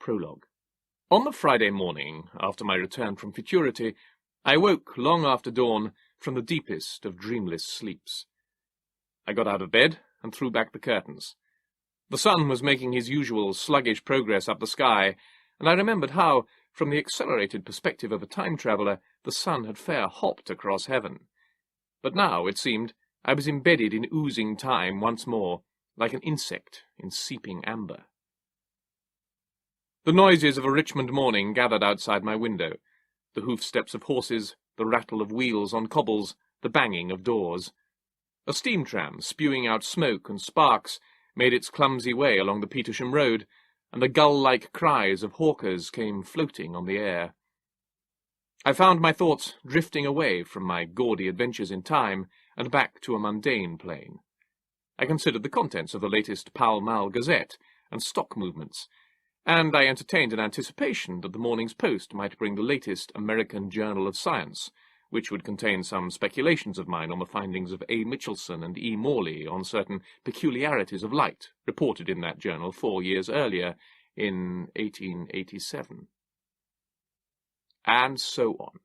Prologue. On the Friday morning, after my return from futurity, I woke long after dawn from the deepest of dreamless sleeps. I got out of bed and threw back the curtains. The sun was making his usual sluggish progress up the sky, and I remembered how, from the accelerated perspective of a time traveller, the sun had fair hopped across heaven. But now, it seemed, I was embedded in oozing time once more, like an insect in seeping amber. The noises of a Richmond morning gathered outside my window, the hoofsteps of horses, the rattle of wheels on cobbles, the banging of doors. A steam tram, spewing out smoke and sparks, made its clumsy way along the Petersham Road, and the gull-like cries of hawkers came floating on the air. I found my thoughts drifting away from my gaudy adventures in time and back to a mundane plane. I considered the contents of the latest Pall Mall Gazette and stock movements, and I entertained an anticipation that the morning's post might bring the latest American Journal of Science, which would contain some speculations of mine on the findings of A. Michelson and E. Morley on certain peculiarities of light reported in that journal 4 years earlier, in 1887. And so on.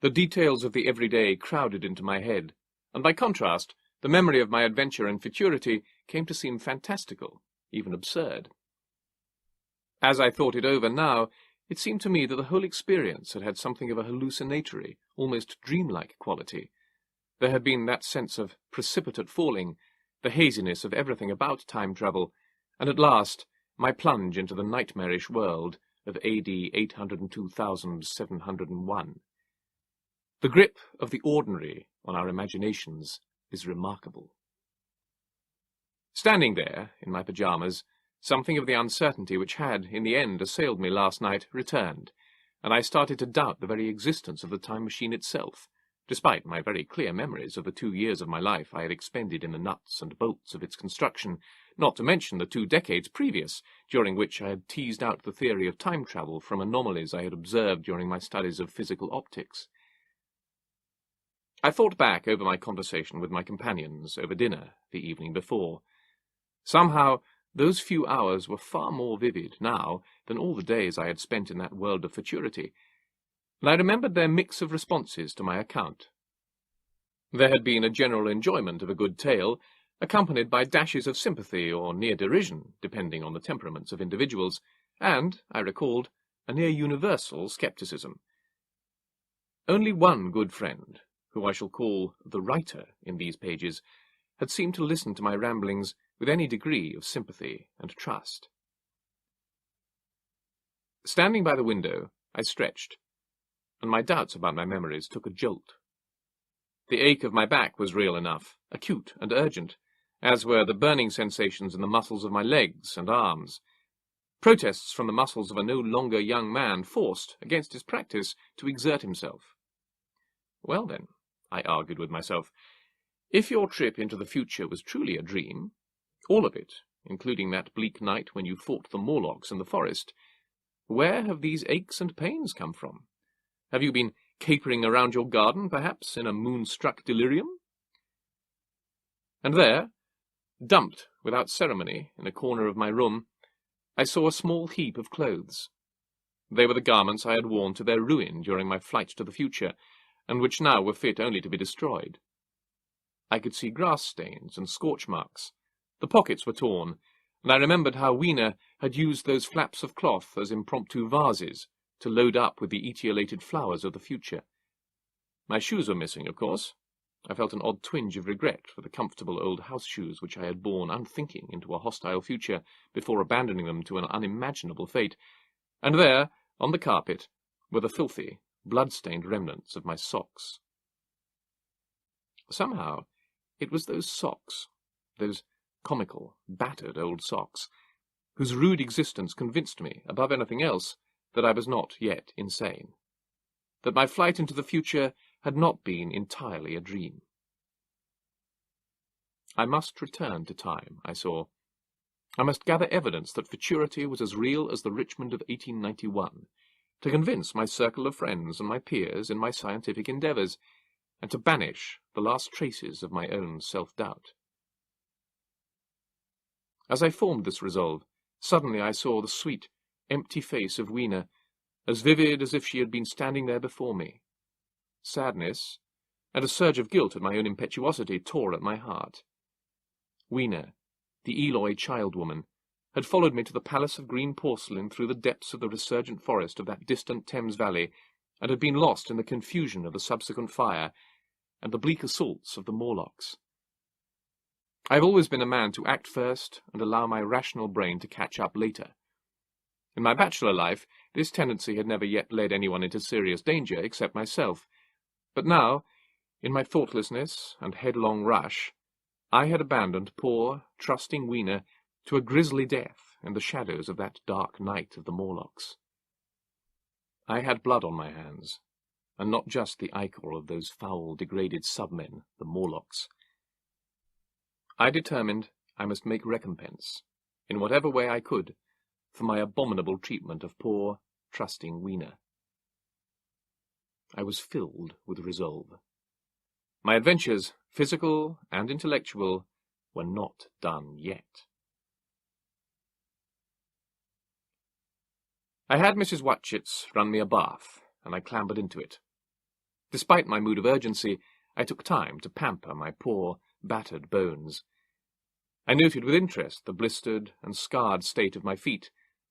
The details of the everyday crowded into my head, and by contrast, the memory of my adventure in futurity came to seem fantastical, even absurd. As I thought it over now, it seemed to me that the whole experience had had something of a hallucinatory, almost dreamlike quality. There had been that sense of precipitate falling, the haziness of everything about time travel, and at last my plunge into the nightmarish world of A.D. 802,701. The grip of the ordinary on our imaginations is remarkable. Standing there, in my pyjamas, something of the uncertainty which had, in the end, assailed me last night returned, and I started to doubt the very existence of the time machine itself, despite my very clear memories of the 2 years of my life I had expended in the nuts and bolts of its construction, not to mention the 2 decades previous, during which I had teased out the theory of time travel from anomalies I had observed during my studies of physical optics. I thought back over my conversation with my companions over dinner the evening before. Somehow, those few hours were far more vivid now than all the days I had spent in that world of futurity, and I remembered their mix of responses to my account. There had been a general enjoyment of a good tale, accompanied by dashes of sympathy or near derision, depending on the temperaments of individuals, and, I recalled, a near universal scepticism. Only one good friend, who I shall call the writer in these pages, had seemed to listen to my ramblings with any degree of sympathy and trust. Standing by the window, I stretched, and my doubts about my memories took a jolt. The ache of my back was real enough, acute and urgent, as were the burning sensations in the muscles of my legs and arms, protests from the muscles of a no longer young man forced, against his practice, to exert himself. Well then, I argued with myself, if your trip into the future was truly a dream, all of it, including that bleak night when you fought the Morlocks in the forest, where have these aches and pains come from? Have you been capering around your garden, perhaps, in a moon-struck delirium? And there, dumped without ceremony in a corner of my room, I saw a small heap of clothes. They were the garments I had worn to their ruin during my flight to the future, and which now were fit only to be destroyed. I could see grass stains and scorch marks. The pockets were torn, and I remembered how Weena had used those flaps of cloth as impromptu vases to load up with the etiolated flowers of the future. My shoes were missing, of course. I felt an odd twinge of regret for the comfortable old house shoes which I had borne unthinking into a hostile future before abandoning them to an unimaginable fate, and there, on the carpet, were the filthy, blood-stained remnants of my socks. Somehow, it was those socks, those comical, battered old socks, whose rude existence convinced me, above anything else, that I was not yet insane, that my flight into the future had not been entirely a dream. I must return to time, I saw. I must gather evidence that futurity was as real as the Richmond of 1891, to convince my circle of friends and my peers in my scientific endeavours, and to banish the last traces of my own self-doubt. As I formed this resolve, Suddenly I saw the sweet, empty face of Weena, as vivid as if she had been standing there before me. Sadness, and a surge of guilt at my own impetuosity, tore at my heart. Weena, the Eloy child-woman, had followed me to the palace of green porcelain through the depths of the resurgent forest of that distant Thames valley, and had been lost in the confusion of the subsequent fire and the bleak assaults of the Morlocks. I have always been a man to act first and allow my rational brain to catch up later. In my bachelor life, this tendency had never yet led anyone into serious danger except myself, but now, in my thoughtlessness and headlong rush, I had abandoned poor, trusting Weena to a grisly death in the shadows of that dark night of the Morlocks. I had blood on my hands, and not just the ichor of those foul, degraded submen, the Morlocks. I determined I must make recompense, in whatever way I could, for my abominable treatment of poor, trusting Weena. I was filled with resolve. My adventures, physical and intellectual, were not done yet. I had Mrs. Watchitts run me a bath, and I clambered into it. Despite my mood of urgency, I took time to pamper my poor, battered bones. I noted with interest the blistered and scarred state of my feet,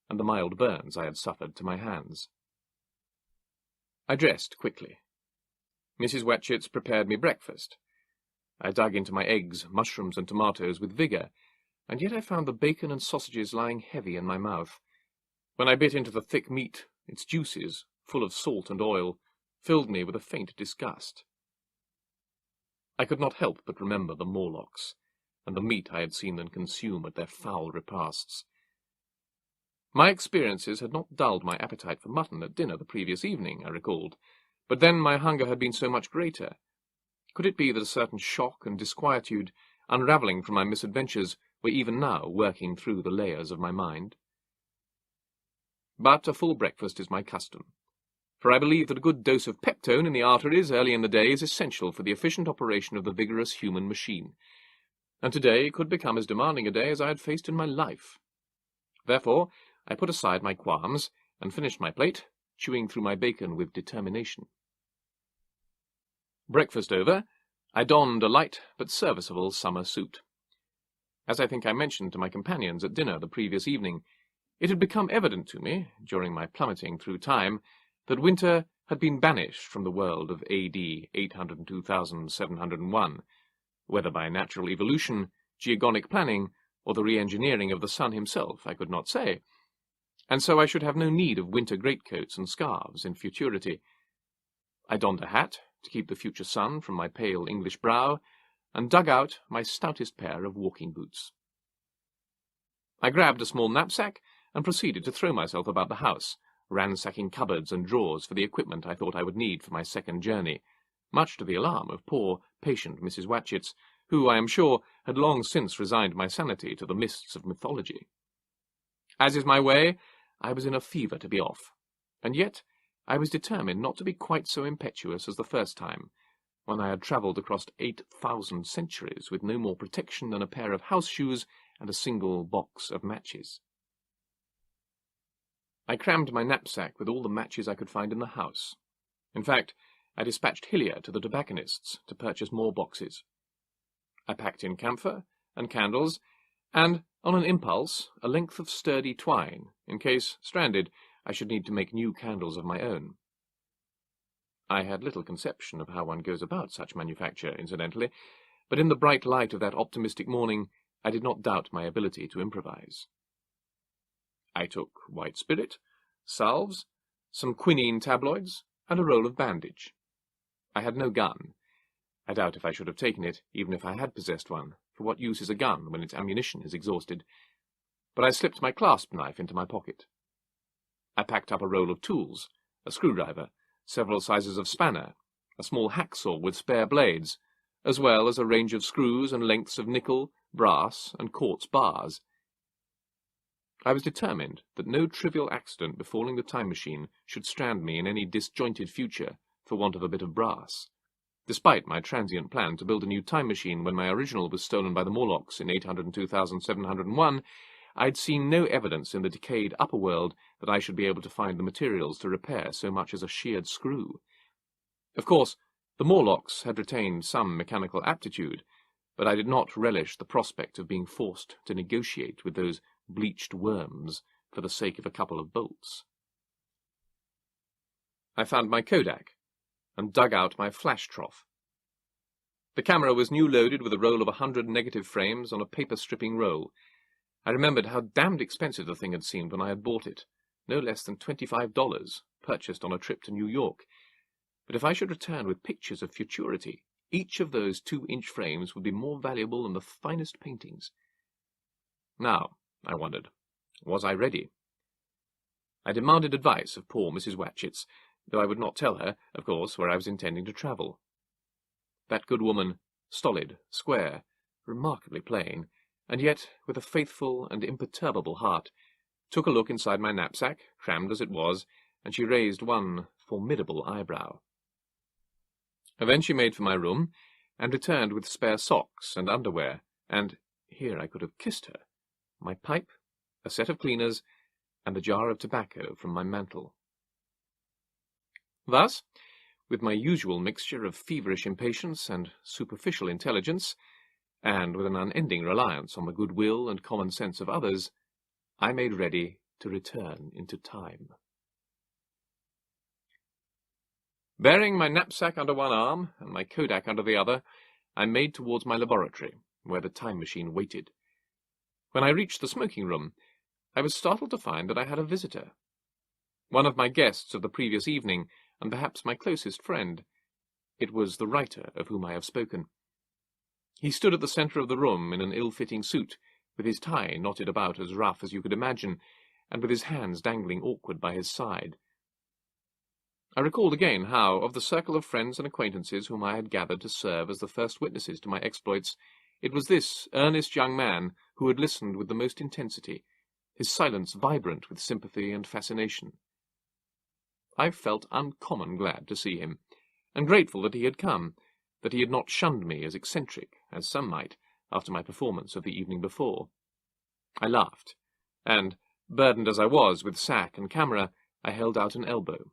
and the mild burns I had suffered to my hands. I dressed quickly. Mrs. Watchitts prepared me breakfast. I dug into my eggs, mushrooms, and tomatoes with vigour, and yet I found the bacon and sausages lying heavy in my mouth. When I bit into the thick meat, its juices, full of salt and oil, filled me with a faint disgust. I could not help but remember the Morlocks, and the meat I had seen them consume at their foul repasts. My experiences had not dulled my appetite for mutton at dinner the previous evening, I recalled, but then my hunger had been so much greater. Could it be that a certain shock and disquietude, unravelling from my misadventures, were even now working through the layers of my mind? But a full breakfast is my custom, for I believe that a good dose of peptone in the arteries early in the day is essential for the efficient operation of the vigorous human machine, and today could become as demanding a day as I had faced in my life. Therefore, I put aside my qualms and finished my plate, chewing through my bacon with determination. Breakfast over, I donned a light but serviceable summer suit. As I think I mentioned to my companions at dinner the previous evening, it had become evident to me, during my plummeting through time, that winter had been banished from the world of A.D. 802,701, whether by natural evolution, geogonic planning, or the re-engineering of the sun himself, I could not say, and so I should have no need of winter greatcoats and scarves in futurity. I donned a hat to keep the future sun from my pale English brow, and dug out my stoutest pair of walking boots. I grabbed a small knapsack and proceeded to throw myself about the house, ransacking cupboards and drawers for the equipment I thought I would need for my second journey, much to the alarm of poor, patient Mrs. Watchitts, who, I am sure, had long since resigned my sanity to the mists of mythology. As is my way, I was in a fever to be off, and yet I was determined not to be quite so impetuous as the first time, when I had travelled across 8,000 centuries with no more protection than a pair of house shoes and a single box of matches. I crammed my knapsack with all the matches I could find in the house. In fact, I dispatched Hillier to the tobacconist's to purchase more boxes. I packed in camphor and candles, and, on an impulse, a length of sturdy twine, in case, stranded, I should need to make new candles of my own. I had little conception of how one goes about such manufacture, incidentally, but in the bright light of that optimistic morning I did not doubt my ability to improvise. I took white spirit, salves, some quinine tabloids, and a roll of bandage. I had no gun. I doubt if I should have taken it, even if I had possessed one, for what use is a gun when its ammunition is exhausted? But I slipped my clasp knife into my pocket. I packed up a roll of tools, a screwdriver, several sizes of spanner, a small hacksaw with spare blades, as well as a range of screws and lengths of nickel, brass, and quartz bars. I was determined that no trivial accident befalling the time machine should strand me in any disjointed future for want of a bit of brass. Despite my transient plan to build a new time machine when my original was stolen by the Morlocks in 802,701, I'd seen no evidence in the decayed upper world that I should be able to find the materials to repair so much as a sheared screw. Of course, the Morlocks had retained some mechanical aptitude, but I did not relish the prospect of being forced to negotiate with those bleached worms for the sake of a couple of bolts. I found my Kodak and dug out my flash trough. The camera was new loaded with a roll of 100 negative frames on a paper-stripping roll. I remembered how damned expensive the thing had seemed when I had bought it, no less than $25, purchased on a trip to New York. But if I should return with pictures of futurity, each of those 2-inch frames would be more valuable than the finest paintings. Now, I wondered, was I ready? I demanded advice of poor Mrs. Watchets, though I would not tell her, of course, where I was intending to travel. That good woman, stolid, square, remarkably plain, and yet with a faithful and imperturbable heart, took a look inside my knapsack, crammed as it was, and she raised one formidable eyebrow. Then she made for my room, and returned with spare socks and underwear, and here I could have kissed her, my pipe, a set of cleaners, and the jar of tobacco from my mantle. Thus, with my usual mixture of feverish impatience and superficial intelligence, and with an unending reliance on the goodwill and common sense of others, I made ready to return into time. Bearing my knapsack under one arm and my Kodak under the other, I made towards my laboratory, where the time machine waited. When I reached the smoking room, I was startled to find that I had a visitor. One of my guests of the previous evening, and perhaps my closest friend. It was the writer of whom I have spoken. He stood at the centre of the room in an ill-fitting suit, with his tie knotted about as rough as you could imagine, and with his hands dangling awkward by his side. I recalled again how, of the circle of friends and acquaintances whom I had gathered to serve as the first witnesses to my exploits, it was this earnest young man who had listened with the most intensity, his silence vibrant with sympathy and fascination. I felt uncommon glad to see him, and grateful that he had come, that he had not shunned me as eccentric, as some might, after my performance of the evening before. I laughed, and, burdened as I was with sack and camera, I held out an elbow.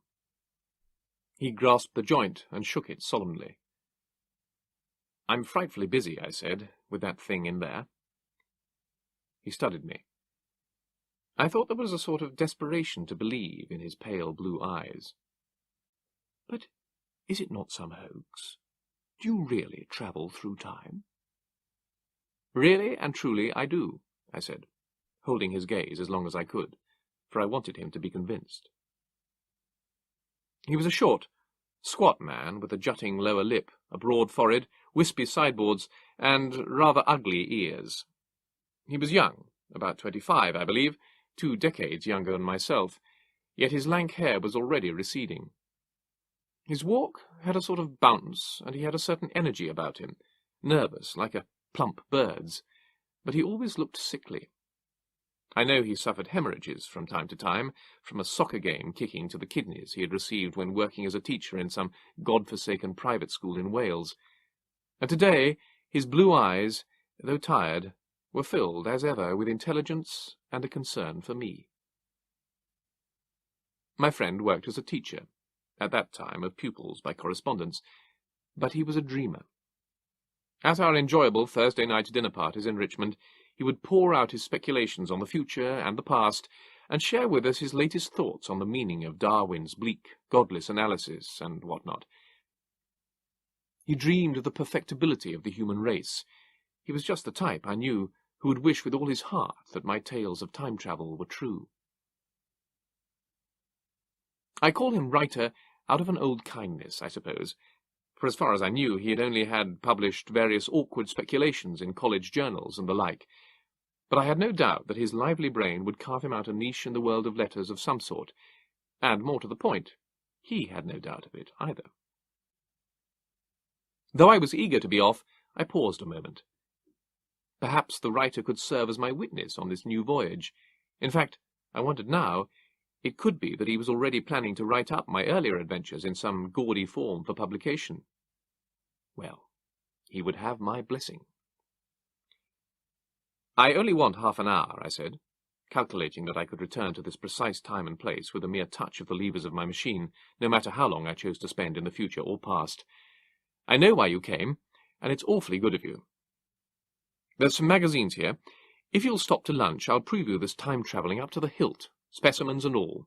He grasped the joint and shook it solemnly. "I'm frightfully busy," I said, "with that thing in there." He studied me. I thought there was a sort of desperation to believe in his pale blue eyes. "But is it not some hoax? Do you really travel through time?" "Really and truly I do," I said, holding his gaze as long as I could, for I wanted him to be convinced. He was a short, squat man with a jutting lower lip, a broad forehead, wispy sideboards, and rather ugly ears. He was young, about 25, I believe, 2 decades younger than myself, yet his lank hair was already receding. His walk had a sort of bounce, and he had a certain energy about him, nervous, like a plump bird's, but he always looked sickly. I know he suffered hemorrhages from time to time, from a soccer game kicking to the kidneys he had received when working as a teacher in some god-forsaken private school in Wales. And today his blue eyes, though tired, were filled, as ever, with intelligence and a concern for me. My friend worked as a teacher, at that time of pupils by correspondence, but he was a dreamer. At our enjoyable Thursday night dinner parties in Richmond, he would pour out his speculations on the future and the past, and share with us his latest thoughts on the meaning of Darwin's bleak, godless analysis and what not. He dreamed of the perfectibility of the human race. He was just the type, I knew, who would wish with all his heart that my tales of time travel were true. I call him writer out of an old kindness, I suppose, for as far as I knew he had only had published various awkward speculations in college journals and the like, but I had no doubt that his lively brain would carve him out a niche in the world of letters of some sort, and, more to the point, he had no doubt of it either. Though I was eager to be off, I paused a moment. Perhaps the writer could serve as my witness on this new voyage. In fact, I wondered now, it could be that he was already planning to write up my earlier adventures in some gaudy form for publication. Well, he would have my blessing. "I only want half an hour," I said, calculating that I could return to this precise time and place with a mere touch of the levers of my machine, no matter how long I chose to spend in the future or past. "I know why you came, and it's awfully good of you. There's some magazines here. If you'll stop to lunch, I'll prove you this time-travelling up to the hilt, specimens and all,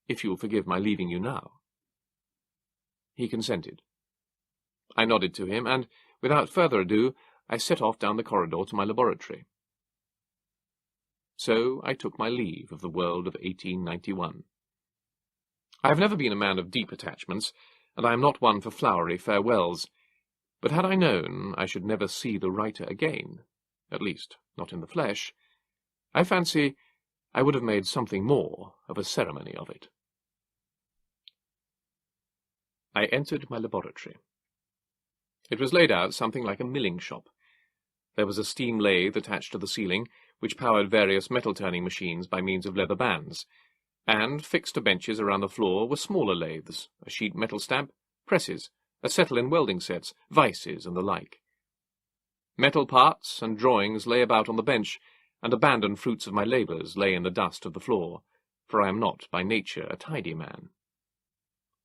if you'll forgive my leaving you now." He consented. I nodded to him, and, without further ado, I set off down the corridor to my laboratory. So I took my leave of the world of 1891. I have never been a man of deep attachments, and I am not one for flowery farewells, but had I known I should never see the writer again, at least not in the flesh, I fancy I would have made something more of a ceremony of it. I entered my laboratory. It was laid out something like a milling shop. There was a steam lathe attached to the ceiling, which powered various metal-turning machines by means of leather bands, and fixed to benches around the floor were smaller lathes, a sheet metal stamp, presses, acetylene welding sets, vices, and the like. Metal parts and drawings lay about on the bench, and abandoned fruits of my labours lay in the dust of the floor, for I am not by nature a tidy man.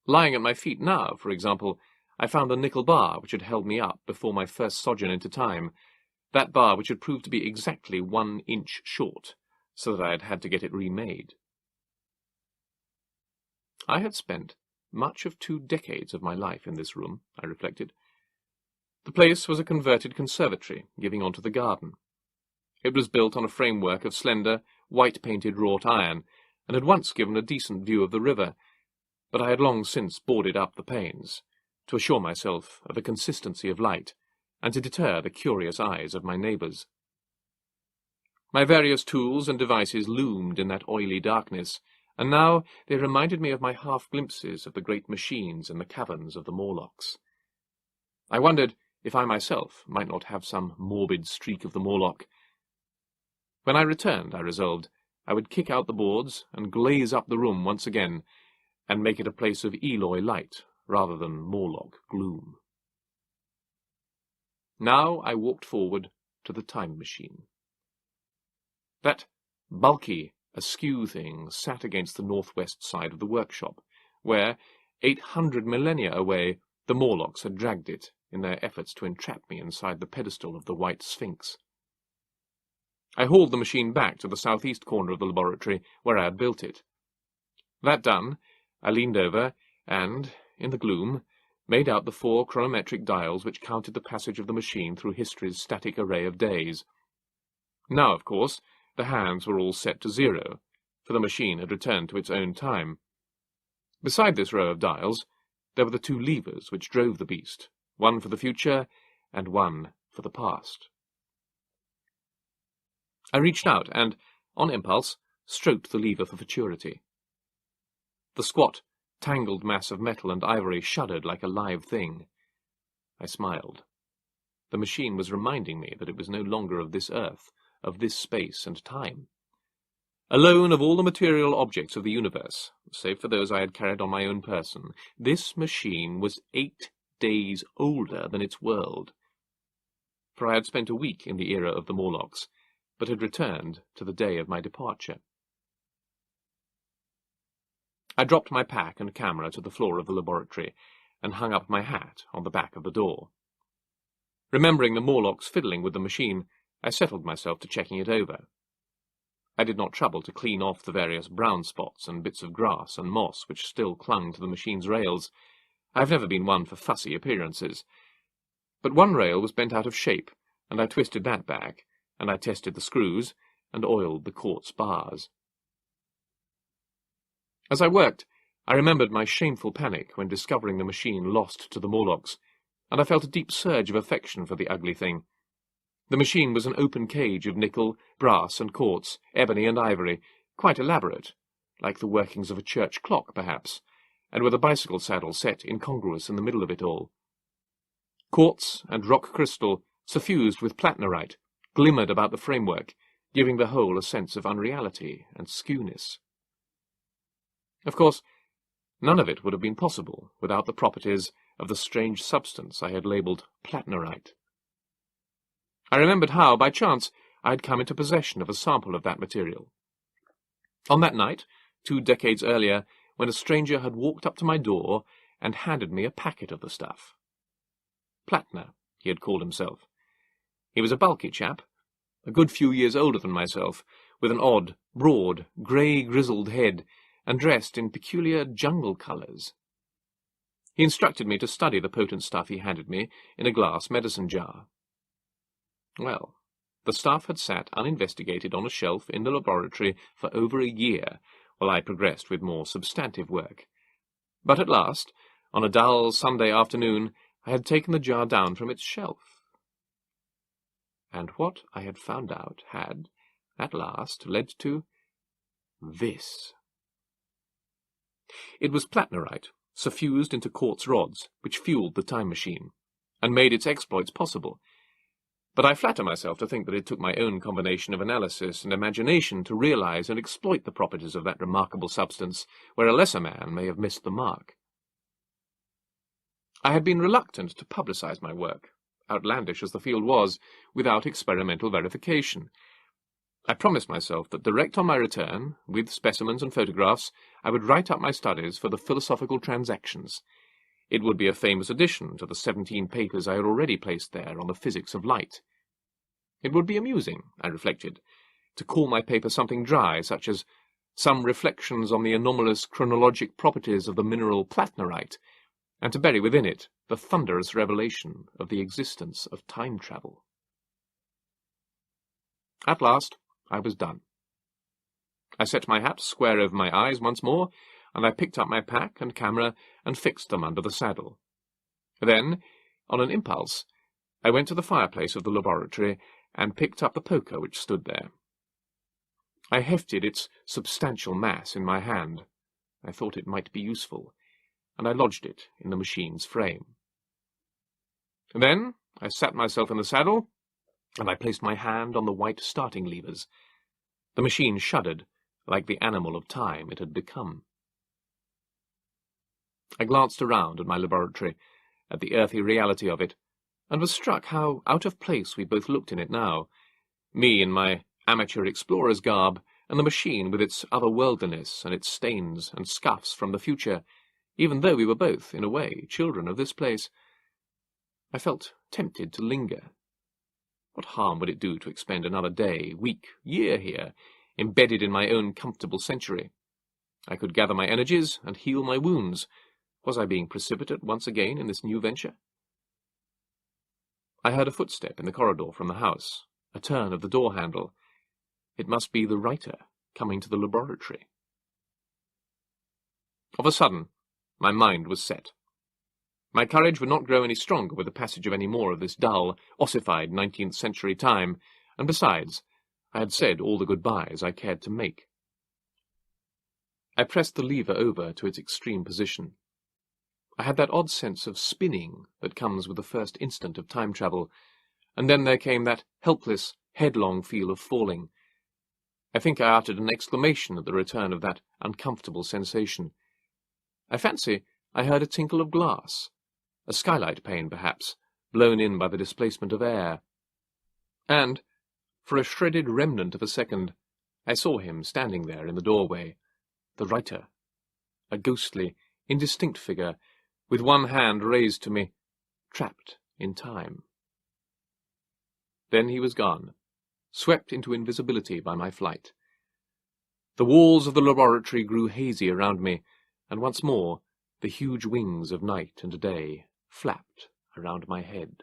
Lying at my feet now, for example, I found the nickel bar which had held me up before my first sojourn into time, that bar which had proved to be exactly 1 inch short, so that I had had to get it remade. I had spent much of 2 decades of my life in this room, I reflected. The place was a converted conservatory, giving onto the garden. It was built on a framework of slender, white-painted wrought iron, and had once given a decent view of the river, but I had long since boarded up the panes, to assure myself of a consistency of light, and to deter the curious eyes of my neighbours. My various tools and devices loomed in that oily darkness, and now they reminded me of my half-glimpses of the great machines in the caverns of the Morlocks. I wondered if I myself might not have some morbid streak of the Morlock. When I returned, I resolved, I would kick out the boards and glaze up the room once again, and make it a place of Eloy light rather than Morlock gloom. Now I walked forward to the time machine. That bulky, askew thing sat against the northwest side of the workshop, where, 800 millennia away, the Morlocks had dragged it in their efforts to entrap me inside the pedestal of the White Sphinx. I hauled the machine back to the southeast corner of the laboratory, where I had built it. That done, I leaned over and, in the gloom, made out the 4 chronometric dials which counted the passage of the machine through history's static array of days. Now, of course, the hands were all set to 0, for the machine had returned to its own time. Beside this row of dials, there were the 2 levers which drove the beast, one for the future and one for the past. I reached out and, on impulse, stroked the lever for futurity. The squat, tangled mass of metal and ivory shuddered like a live thing. I smiled. The machine was reminding me that it was no longer of this earth, of this space and time. Alone of all the material objects of the universe, save for those I had carried on my own person, this machine was 8 days older than its world. For I had spent a week in the era of the Morlocks, but had returned to the day of my departure. I dropped my pack and camera to the floor of the laboratory, and hung up my hat on the back of the door. Remembering the Morlocks fiddling with the machine, I settled myself to checking it over. I did not trouble to clean off the various brown spots and bits of grass and moss which still clung to the machine's rails. I have never been one for fussy appearances. But one rail was bent out of shape, and I twisted that back, and I tested the screws, and oiled the quartz bars. As I worked, I remembered my shameful panic when discovering the machine lost to the Morlocks, and I felt a deep surge of affection for the ugly thing. The machine was an open cage of nickel, brass and quartz, ebony and ivory, quite elaborate, like the workings of a church clock, perhaps, and with a bicycle saddle set incongruous in the middle of it all. Quartz and rock crystal, suffused with platnerite, glimmered about the framework, giving the whole a sense of unreality and skewness. Of course, none of it would have been possible without the properties of the strange substance I had labelled platnerite. I remembered how, by chance, I had come into possession of a sample of that material, On that night, 2 decades earlier, when a stranger had walked up to my door and handed me a packet of the stuff. Plattner, he had called himself. He was a bulky chap, a good few years older than myself, with an odd, broad, grey-grizzled head, and dressed in peculiar jungle colours. He instructed me to study the potent stuff he handed me in a glass medicine jar. Well, the stuff had sat uninvestigated on a shelf in the laboratory for over a year, while I progressed with more substantive work. But at last, on a dull Sunday afternoon, I had taken the jar down from its shelf. And what I had found out had, at last, led to this. It was plattnerite, suffused into quartz rods, which fueled the time machine, and made its exploits possible. But I flatter myself to think that it took my own combination of analysis and imagination to realize and exploit the properties of that remarkable substance, where a lesser man may have missed the mark. I had been reluctant to publicize my work, outlandish as the field was, without experimental verification. I promised myself that direct on my return, with specimens and photographs, I would write up my studies for the Philosophical Transactions. It would be a famous addition to the 17 papers I had already placed there on the physics of light. It would be amusing, I reflected, to call my paper something dry, such as Some Reflections on the Anomalous Chronologic Properties of the Mineral Plattnerite, and to bury within it the thunderous revelation of the existence of time travel. At last, I was done. I set my hat square over my eyes once more, and I picked up my pack and camera and fixed them under the saddle. Then, on an impulse, I went to the fireplace of the laboratory and picked up the poker which stood there. I hefted its substantial mass in my hand. I thought it might be useful, and I lodged it in the machine's frame. Then I sat myself in the saddle, and I placed my hand on the white starting levers. The machine shuddered, like the animal of time it had become. I glanced around at my laboratory, at the earthy reality of it, and was struck how out of place we both looked in it now, me in my amateur explorer's garb, and the machine with its otherworldliness and its stains and scuffs from the future, even though we were both, in a way, children of this place. I felt tempted to linger. What harm would it do to expend another day, week, year here, embedded in my own comfortable century? I could gather my energies and heal my wounds. Was I being precipitate once again in this new venture? I heard a footstep in the corridor from the house, a turn of the door handle. It must be the writer coming to the laboratory. Of a sudden, my mind was set. My courage would not grow any stronger with the passage of any more of this dull, ossified 19th century time, and besides, I had said all the goodbyes I cared to make. I pressed the lever over to its extreme position. I had that odd sense of spinning that comes with the first instant of time travel, and then there came that helpless, headlong feel of falling. I think I uttered an exclamation at the return of that uncomfortable sensation. I fancy I heard a tinkle of glass, a skylight pane perhaps, blown in by the displacement of air. And, for a shredded remnant of a second, I saw him standing there in the doorway, the writer, a ghostly, indistinct figure, with one hand raised to me, trapped in time. Then he was gone, swept into invisibility by my flight. The walls of the laboratory grew hazy around me, and once more the huge wings of night and day flapped around my head.